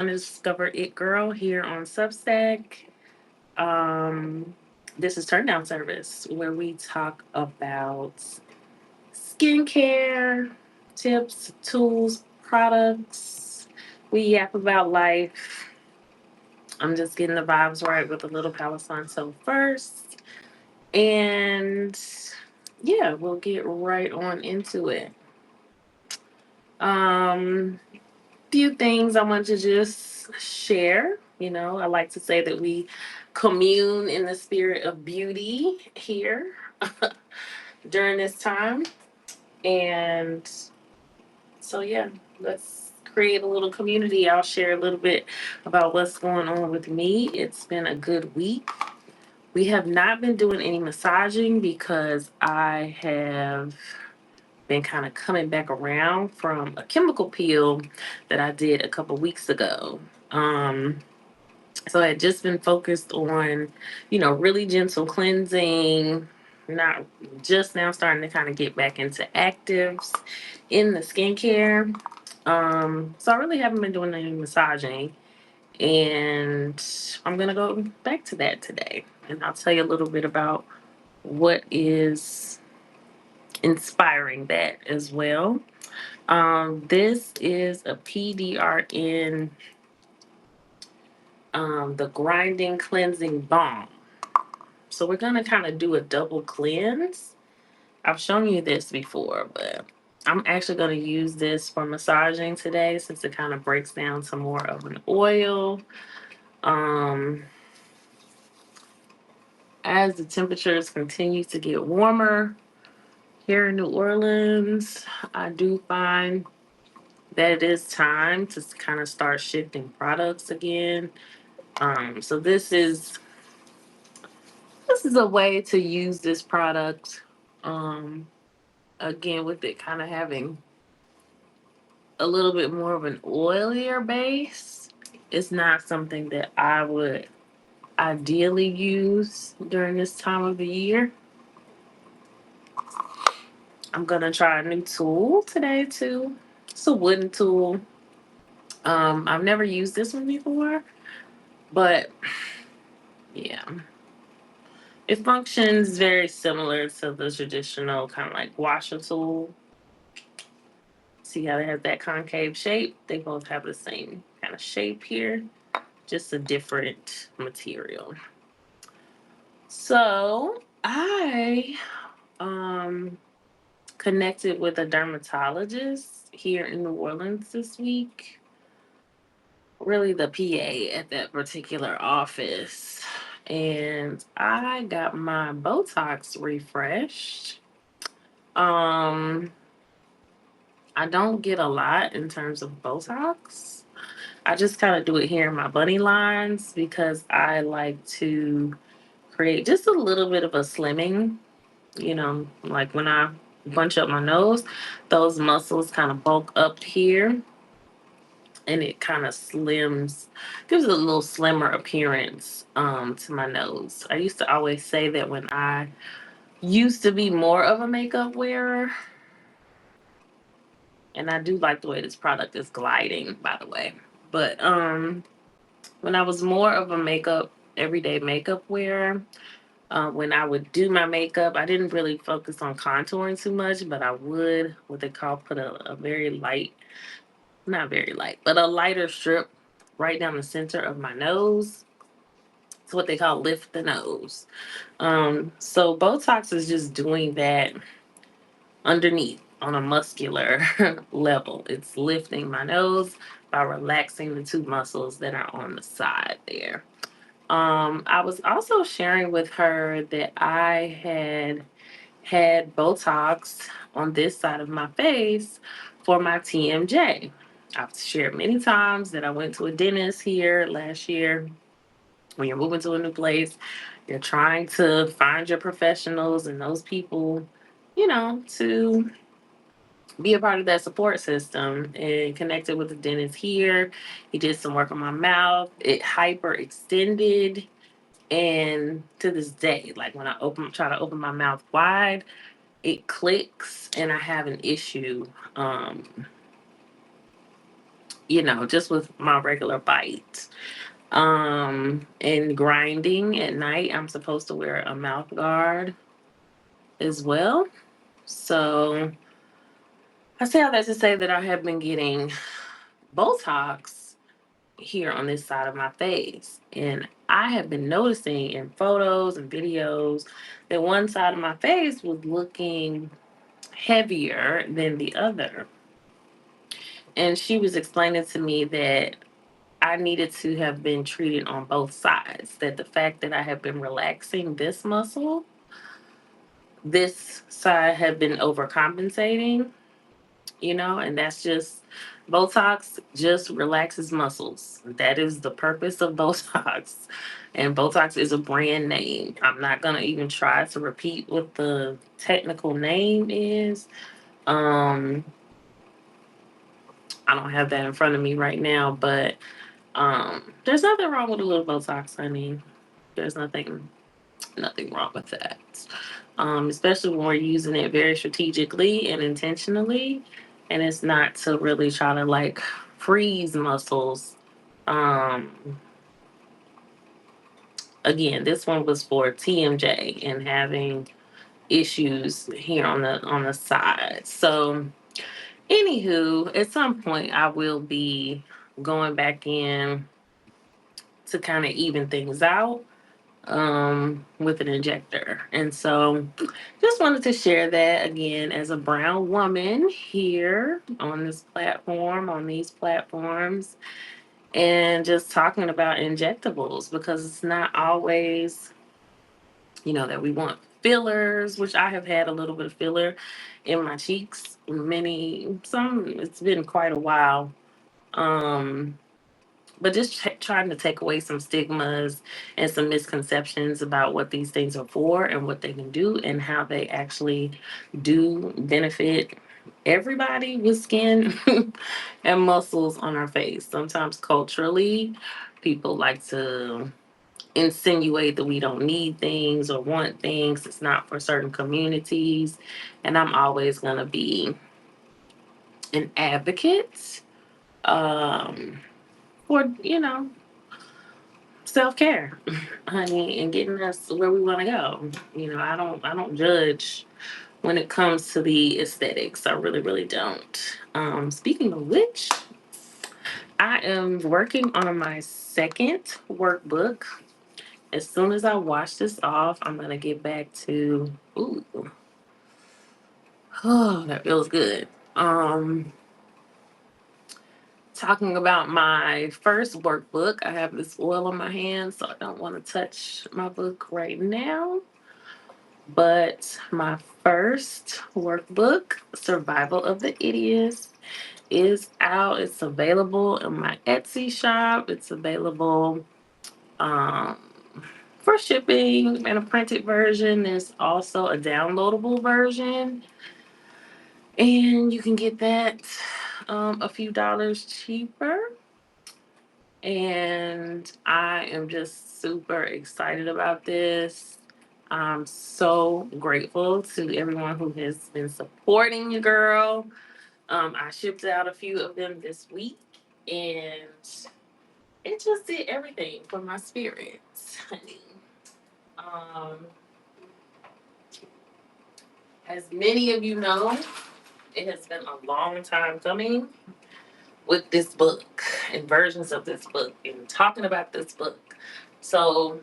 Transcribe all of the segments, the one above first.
Discover It Girl here on Substack. Um, this is Turn Down Service, where we talk about skincare, tips, tools, products. We yap about life. I'm just getting the vibes right with a little Palo Santo first. And yeah, we'll get right on into it. Um, few things I want to just share. I like to say that we commune in the spirit of beauty here during this time. And so, yeah, let's create a little community. I'll share a little bit about what's going on with me. It's been a good week. We have not been doing any massaging because I have been kind of coming back around from a chemical peel that I did a couple weeks ago. Um, so I had just been focused on, really gentle cleansing, not just now starting to kind of get back into actives in the skincare. So I really haven't been doing any massaging. And I'm going to go back to that today. And I'll tell you a little bit about what is inspiring that as well. This is a PDRN, the grinding cleansing balm. So we're gonna kind of do a double cleanse. I've shown you this before, but I'm actually gonna use this for massaging today since it kind of breaks down to more of an oil. Um, as the temperatures continue to get warmer here in New Orleans, I do find that it is time to kind of start shifting products again. So this is a way to use this product. Um, Again, with it kind of having a little bit more of an oilier base. It's not something that I would ideally use during this time of the year. I'm gonna try a new tool today too. It's a wooden tool. I've never used this one before, but yeah, it functions very similar to the traditional kind of like washer tool. See how it has that concave shape? They both have the same kind of shape here, just a different material. So I um connected with a dermatologist here in New Orleans this week. Really the PA at that particular office. And I got my Botox refreshed. Um I don't get a lot in terms of Botox. I just kind of do it here in my bunny lines because I like to create just a little bit of a slimming. Like when I bunch up my nose, those muscles kind of bulk up here and it kind of slims, gives it a little slimmer appearance to my nose. I used to always say that when I used to be more of a makeup wearer, and I do like the way this product is gliding, by the way. But when I was more of a everyday makeup wearer, when I would do my makeup, I didn't really focus on contouring too much, but I would, what they call, put a very light, not very light, but a lighter strip right down the center of my nose. It's what they call lift the nose. So Botox is just doing that underneath on a muscular level. It's lifting my nose by relaxing the two muscles that are on the side there. I was also sharing with her that I had Botox on this side of my face for my TMJ. I've shared many times that I went to a dentist here last year. When you're moving to a new place, you're trying to find your professionals and those people, to be a part of that support system, and connected with the dentist here. He did some work on my mouth. It hyper extended. And to this day, like when try to open my mouth wide, it clicks and I have an issue just with my regular bite. And grinding at night, I'm supposed to wear a mouth guard as well. So I say all that to say that I have been getting Botox here on this side of my face. And I have been noticing in photos and videos that one side of my face was looking heavier than the other. And she was explaining to me that I needed to have been treated on both sides. That the fact that I have been relaxing this muscle, this side had been overcompensating, and that's just Botox just relaxes muscles. That is the purpose of Botox. And Botox is a brand name. I'm not going to even try to repeat what the technical name is. Um, I don't have that in front of me right now, but there's nothing wrong with a little Botox, honey. There's nothing wrong with that. Especially when we're using it very strategically and intentionally, and it's not to really try to like freeze muscles. Um, Again, this one was for TMJ and having issues here on the side. So, anywho, at some point I will be going back in to kind of even things out with an injector. And so just wanted to share that again as a brown woman here on this platform, on these platforms, and just talking about injectables because it's not always, that we want fillers, which I have had a little bit of filler in my cheeks. It's been quite a while. Um, but just trying to take away some stigmas and some misconceptions about what these things are for and what they can do and how they actually do benefit everybody with skin and muscles on our face. Sometimes culturally, people like to insinuate that we don't need things or want things. It's not for certain communities. And I'm always going to be an advocate um, for, self care, honey, and getting us where we want to go. I don't judge when it comes to the aesthetics. I really, really don't. Speaking of which, I am working on my second workbook. As soon as I wash this off, I'm gonna get back to. Ooh, oh, that feels good. Talking about my first workbook, I have this oil on my hands, so I don't want to touch my book right now. But my first workbook, Survival of the Idiot, is out. It's available in my Etsy shop. It's available um, for shipping and a printed version. There's also a downloadable version. And you can get that a few dollars cheaper. And I am just super excited about this. I'm so grateful to everyone who has been supporting your girl. I shipped out a few of them this week, and it just did everything for my spirits, honey. Um, as many of you know, it has been a long time coming with this book and versions of this book and talking about this book. So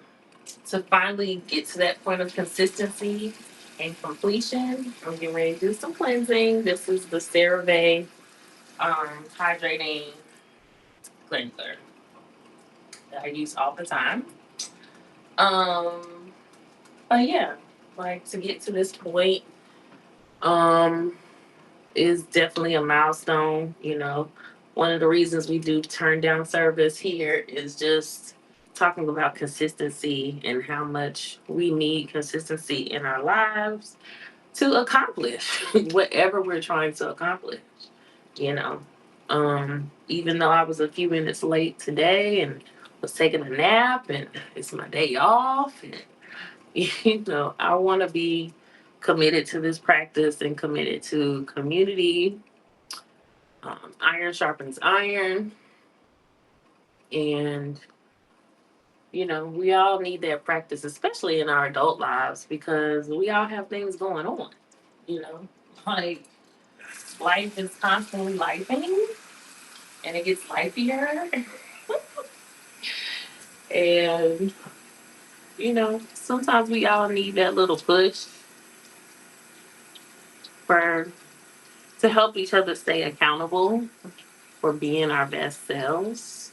to finally get to that point of consistency and completion, I'm getting ready to do some cleansing. This is the CeraVe hydrating cleanser that I use all the time. Um, but yeah, like to get to this point, um, is definitely a milestone. One of the reasons we do turn down service here is just talking about consistency and how much we need consistency in our lives to accomplish whatever we're trying to accomplish. You know, even though I was a few minutes late today and was taking a nap and it's my day off, and I want to be committed to this practice and committed to community Iron sharpens iron, and we all need that practice, especially in our adult lives, because we all have things going on. You know, like life is constantly lifing, and it gets lifier, and sometimes we all need that little push for to help each other stay accountable for being our best selves.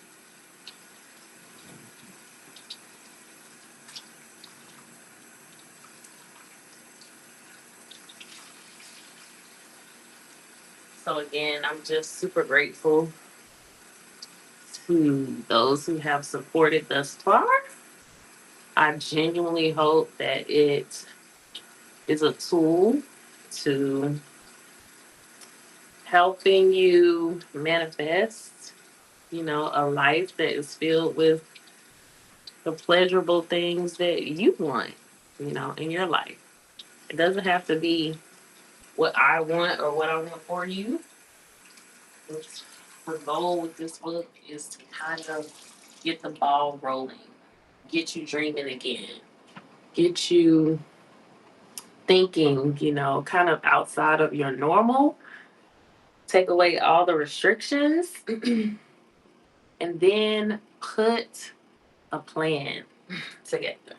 So again, I'm just super grateful to those who have supported thus far. I genuinely hope that it is a tool to helping you manifest, a life that is filled with the pleasurable things that you want, in your life. It doesn't have to be what I want or what I want for you. It's, the goal with this book is to kind of get the ball rolling, get you dreaming again, get you thinking, kind of outside of your normal, take away all the restrictions, and then put a plan together.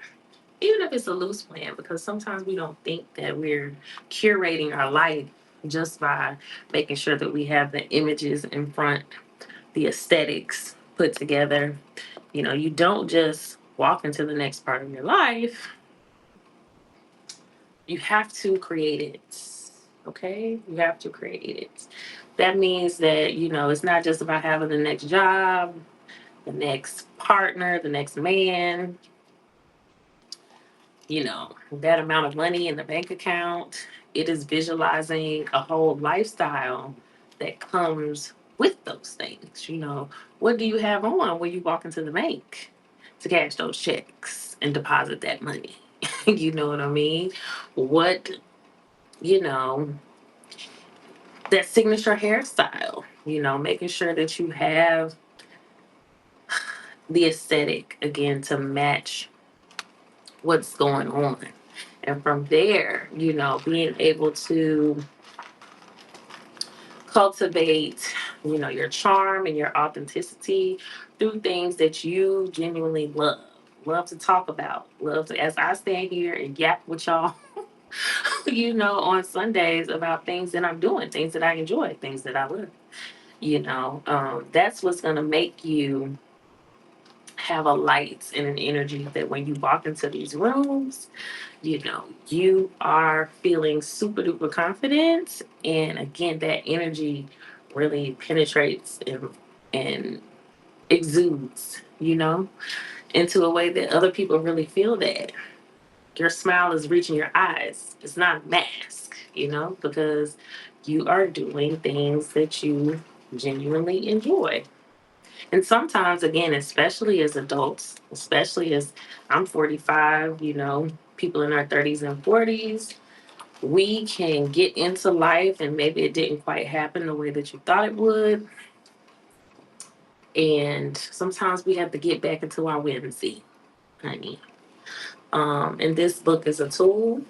Even if it's a loose plan, because sometimes we don't think that we're curating our life just by making sure that we have the images in front, the aesthetics put together. You don't just walk into the next part of your life, you have to create it. Okay? You have to create it. That means that, it's not just about having the next job, the next partner, the next man, that amount of money in the bank account. It is visualizing a whole lifestyle that comes with those things. What do you have on when you walk into the bank to cash those checks and deposit that money? You know what I mean? What, you know, that signature hairstyle, making sure that you have the aesthetic again to match what's going on. And from there, being able to cultivate, your charm and your authenticity through things that you genuinely love to talk about, love to, as I stand here and yap with y'all, on Sundays about things that I'm doing, things that I enjoy, things that I love. That's what's going to make you have a light and an energy that when you walk into these rooms, you are feeling super duper confident. And again, that energy really penetrates and exudes, into a way that other people really feel that. Your smile is reaching your eyes. It's not a mask, because you are doing things that you genuinely enjoy. And sometimes, again, especially as adults, especially as I'm 45, people in our 30s and 40s, we can get into life and maybe it didn't quite happen the way that you thought it would. And sometimes we have to get back into our whimsy, honey. And this book is a tool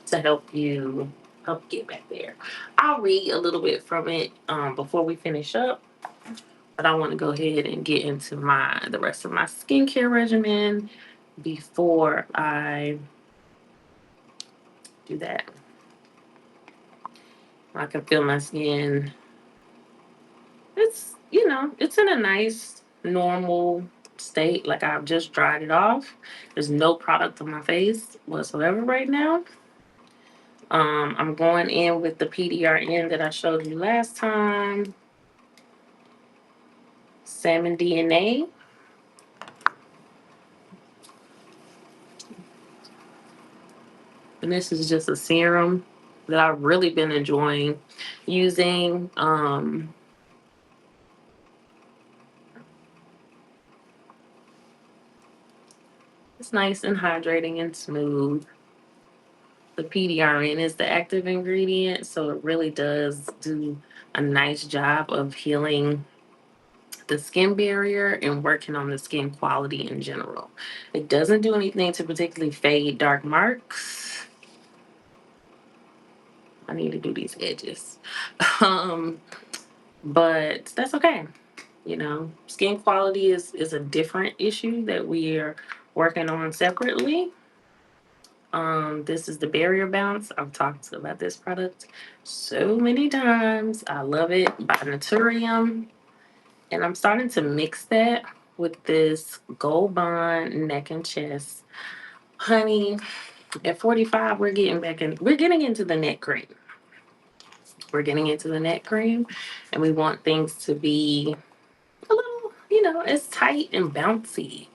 to help get back there. I'll read a little bit from it before we finish up, but I want to go ahead and get into the rest of my skincare regimen before I do that. I can feel my skin. It's in a nice, normal state. Like I've just dried it off. There's no product on my face whatsoever right now. I'm going in with the PDRN that I showed you last time. Salmon DNA. And this is just a serum that I've really been enjoying using. It's nice and hydrating and smooth. The PDRN is the active ingredient, so it really does do a nice job of healing the skin barrier and working on the skin quality in general. It doesn't do anything to particularly fade dark marks. I need to do these edges. Um, but that's okay. You know, skin quality is a different issue that we are working on separately. This is the Barrier Bounce. I've talked about this product so many times. I love it by Naturium. And I'm starting to mix that with this Gold Bond neck and chest. Honey, at 45, we're getting into the neck cream. We're getting into the neck cream, and we want things to be a little, as tight and bouncy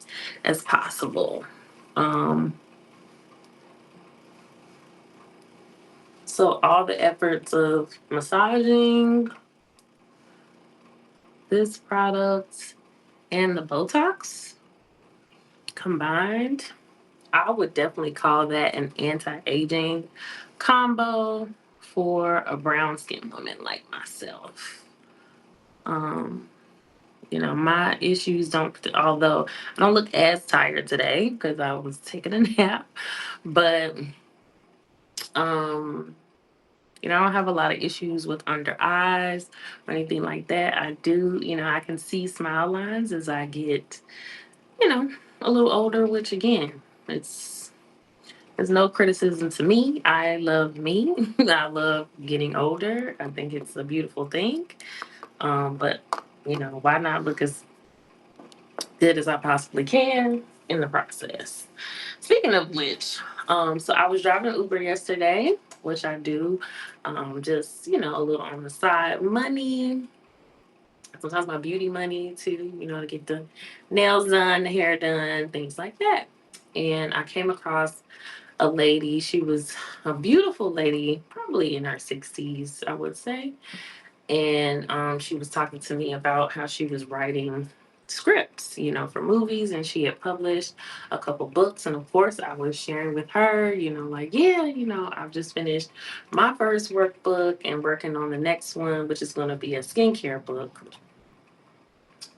as possible. Um, so all the efforts of massaging this product and the Botox combined, I would definitely call that an anti-aging combo for a brown skinned woman like myself. Um, my issues don't, although I don't look as tired today because I was taking a nap, but, um, I don't have a lot of issues with under eyes or anything like that. I do, I can see smile lines as I get, you know, a little older, which again, it's no criticism to me. I love me. I love getting older. I think it's a beautiful thing. But why not look as good as I possibly can in the process? Speaking of which, so I was driving Uber yesterday, which I do, just a little on the side money. Sometimes my beauty money too, to get the nails done, the hair done, things like that. And I came across a lady. She was a beautiful lady, probably in her 60s, I would say. And she was talking to me about how she was writing scripts, for movies, and she had published a couple books. And of course, I was sharing with her, like, yeah, I've just finished my first workbook and working on the next one, which is going to be a skincare book.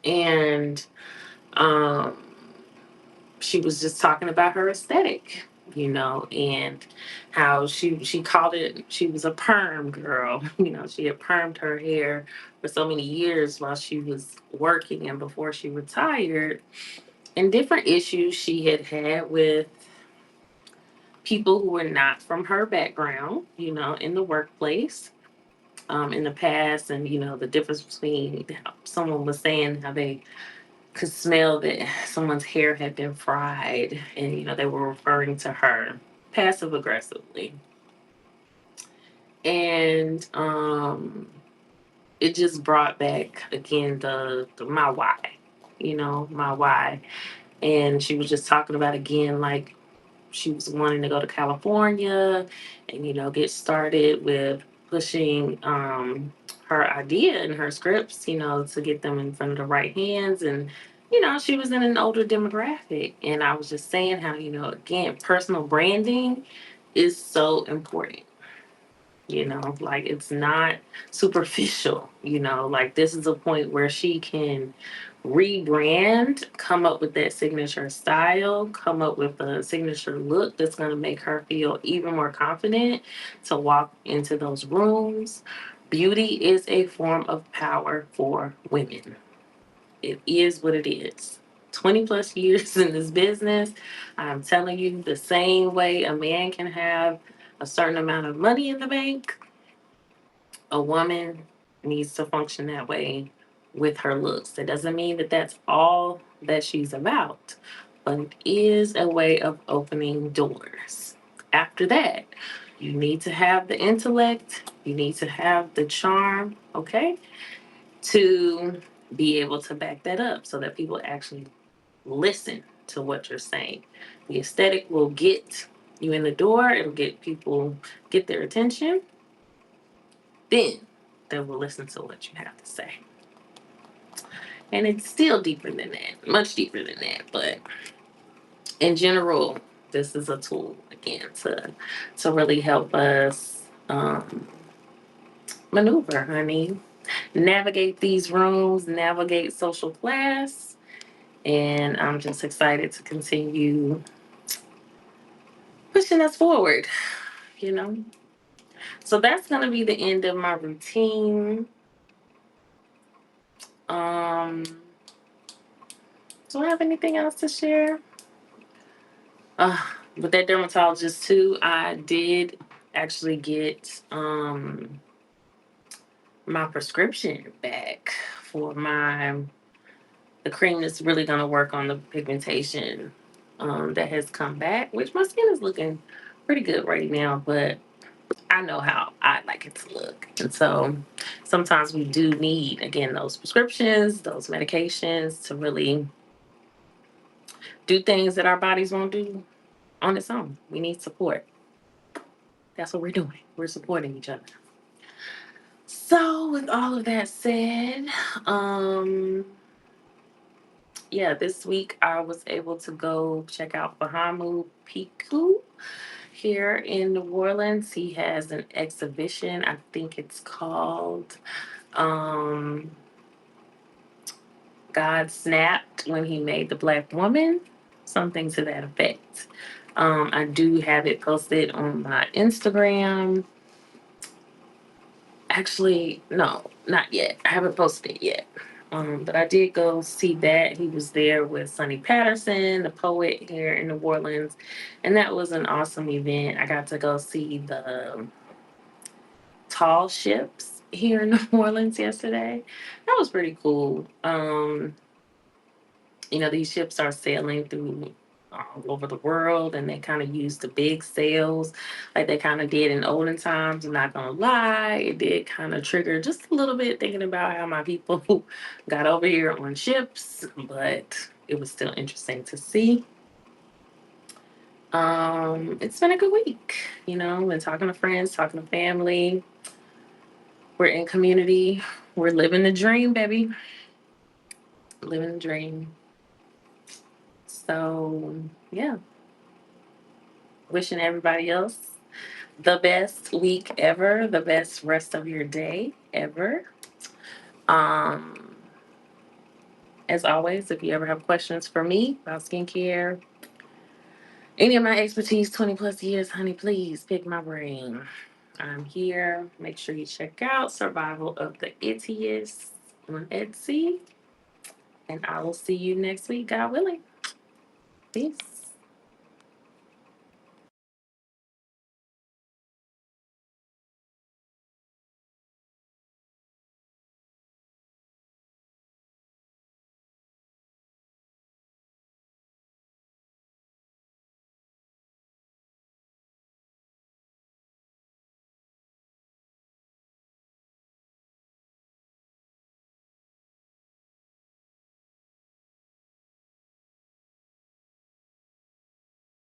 And um, she was just talking about her aesthetic, and how she called it, she was a perm girl. She had permed her hair for so many years while she was working and before she retired, and different issues she had had with people who were not from her background, in the workplace. In the past, and the difference between someone was saying how they could smell that someone's hair had been fried, and they were referring to her passive aggressively. And it just brought back again the my why, my why. And she was just talking about again, like, she was wanting to go to California and get started with pushing her idea and her scripts, to get them in front of the right hands. And she was in an older demographic, and I was just saying how, again, personal branding is so important. Like, it's not superficial. Like, this is a point where she can rebrand, come up with that signature style, come up with a signature look that's going to make her feel even more confident to walk into those rooms. Beauty is a form of power for women. It is what it is. 20 plus years in this business, I'm telling you, the same way a man can have a certain amount of money in the bank, a woman needs to function that way with her looks. That doesn't mean that that's all that she's about, but it is a way of opening doors. After that, you need to have the intellect, you need to have the charm, okay, to be able to back that up so that people actually listen to what you're saying. The aesthetic will get you in the door, it'll get people, get their attention, then they will listen to what you have to say. And it's still deeper than that, much deeper than that. But in general, this is a tool again to really help us maneuver, honey. Navigate these rooms, navigate social class, and I'm just excited to continue pushing us forward, you know. So that's gonna be the end of my routine. Um, do I have anything else to share? Uh, with that dermatologist too, I did actually get my prescription back for my the cream that's really gonna work on the pigmentation that has come back, which my skin is looking pretty good right now, but I know how I like it to look. And so sometimes we do need, again, those prescriptions, those medications to really do things that our bodies won't do on its own. We need support. That's what we're doing. We're supporting each other. So, with all of that said, um, yeah, this week I was able to go check out Bahamu Piku here in New Orleans. He has an exhibition. I think it's called um, God Snapped When He Made the Black Woman, something to that effect. I do have it posted on my Instagram. Actually, no, not yet. I haven't posted it yet. But I did go see that. He was there with Sonny Patterson, the poet here in New Orleans. And that was an awesome event. I got to go see the tall ships here in New Orleans yesterday. That was pretty cool. These ships are sailing through all over the world and they kind of use the big sails like they kind of did in olden times. I'm not gonna lie, it did kind of trigger just a little bit thinking about how my people got over here on ships, but it was still interesting to see. It's been a good week, been talking to friends, talking to family. We're in community. We're living the dream, baby. Living the dream. So, yeah, wishing everybody else the best week ever, the best rest of your day ever. Um, as always, if you ever have questions for me about skincare, any of my expertise, 20 plus years, honey, please pick my brain. I'm here. Make sure you check out Survival of the Ittiest on Etsy. And I will see you next week, God willing. Peace.